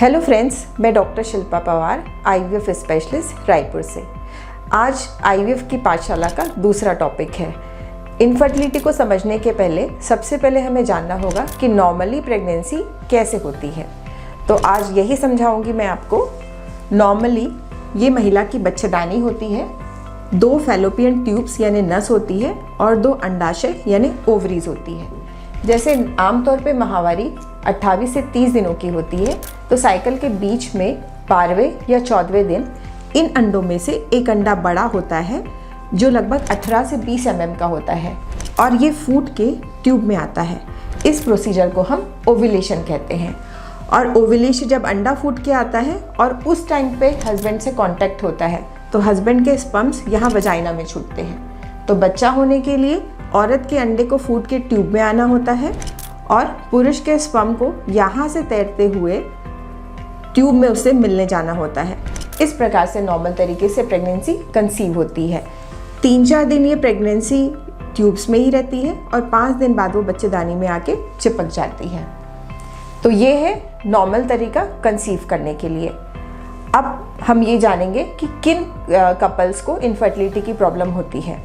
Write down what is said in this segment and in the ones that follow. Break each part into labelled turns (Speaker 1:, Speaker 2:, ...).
Speaker 1: Hello friends, मैं doctor Shilpa Pawar, IVF specialist Raipur से। आज आईवीएफ की पाठशाला का दूसरा टॉपिक है। इनफर्टिलिटी को समझने के पहले सबसे पहले हमें जानना होगा कि नॉर्मली प्रेगनेंसी कैसे होती है। तो आज यही समझाऊंगी मैं आपको। नॉर्मली ये महिला की बच्चेदानी होती है, 2 फैलोपियन ट्यूब्स यानी नस होती है और 2 अंडाशय यानी ओवरीज होती है। जैसे आमतौर पे माहवारी 28 से 30 दिनों की होती है, तो साइकिल के बीच में 12वें या 14वें दिन इन अंडों में से एक अंडा बड़ा होता है जो लगभग 18 से 20 mm का होता है और ये फूट के ट्यूब में आता है। इस प्रोसीजर को हम ओव्यूलेशन कहते हैं। और ओव्यूलेशन जब अंडा फूट के आता है और उस टाइम पे हस्बैंड से कांटेक्ट होता है तो हस्बैंड के स्पर्म्स यहाँ वजाइना में छूटते हैं। तो बच्चा होने के लिए औरत के अंडे को फूट के ट्यूब में आना होता है और पुरुष के स्पर्म को यहाँ से तैरते हुए ट्यूब में उससे मिलने जाना होता है। इस प्रकार से नॉर्मल तरीके से प्रेगनेंसी कंसीव होती है। 3-4 दिन ये प्रेगनेंसी ट्यूब्स में ही रहती है और 5 दिन बाद वो बच्चेदानी में आके चिपक जाती है। तो ये है नॉर्मल तरीका कंसीव करने के लिए। अब हम ये जानेंगे कि किन कपल्स को इनफर्टिलिटी की प्रॉब्लम होती है।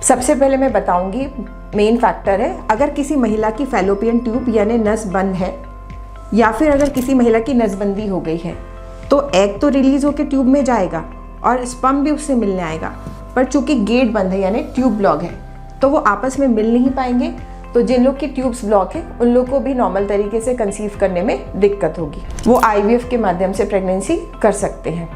Speaker 1: सबसे पहले मैं बताऊंगी मेन फैक्टर है, अगर किसी महिला की फैलोपियन ट्यूब यानी नस बंद है या फिर अगर किसी महिला की नसबंदी हो गई है तो एग तो रिलीज होकर ट्यूब में जाएगा और स्पर्म भी उससे मिलने आएगा, पर चूंकि गेट बंद है यानी ट्यूब ब्लॉक है तो वो आपस में मिल नहीं पाएंगे। तो जिन लोग की ट्यूब्स ब्लॉक है उन लोग को भी नॉर्मल तरीके से कंसीव करने में दिक्कत होगी, वो आईवीएफ के माध्यम से प्रेगनेंसी कर सकते हैं।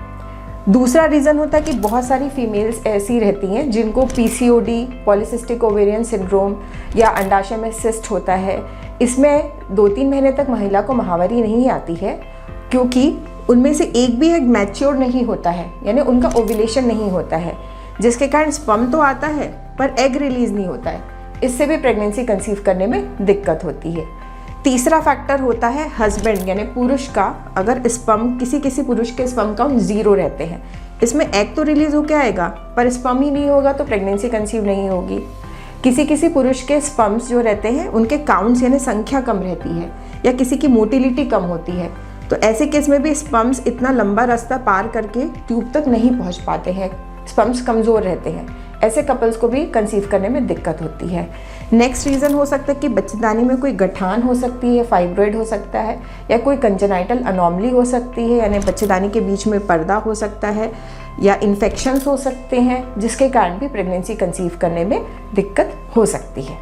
Speaker 1: दूसरा रीज़न होता है कि बहुत सारी फीमेल्स ऐसी रहती हैं जिनको पीसीओडी, पॉलीसिस्टिक ओवेरियन सिंड्रोम या अंडाशय में सिस्ट होता है। इसमें 2-3 महीने तक महिला को माहवारी नहीं आती है क्योंकि उनमें से एक भी एग मैच्योर नहीं होता है, यानी उनका ओव्यूलेशन नहीं होता है, जिसके कारण स्पर्म तो आता है पर एग रिलीज नहीं होता है। इससे भी प्रेगनेंसी कंसीव करने में दिक्कत होती है। तीसरा फैक्टर होता है हस्बैंड यानी पुरुष का, अगर स्पर्म किसी पुरुष के स्पर्म काउंट 0 रहते हैं, इसमें एग तो रिलीज होकर आएगा पर स्पर्म ही नहीं होगा तो प्रेगनेंसी कंसीव नहीं होगी। किसी पुरुष के स्पर्म्स जो रहते हैं उनके काउंट्स यानी संख्या कम रहती है या किसी की मोटिलिटी कम होती है, तो ऐसे केस में भी स्पर्म्स इतना लंबा रास्ता पार करके ट्यूब तक नहीं पहुँच पाते हैं, स्पर्म्स कमज़ोर रहते हैं। ऐसे कपल्स को भी कंसीव करने में दिक्कत होती है। नेक्स्ट रीज़न हो सकता है कि बच्चेदानी में कोई गठान हो सकती है, फाइब्रॉइड हो सकता है या कोई कंजेनाइटल अनोमली हो सकती है, यानी बच्चेदानी के बीच में पर्दा हो सकता है या इन्फेक्शंस हो सकते हैं, जिसके कारण भी प्रेगनेंसी कंसीव करने में दिक्कत हो सकती है।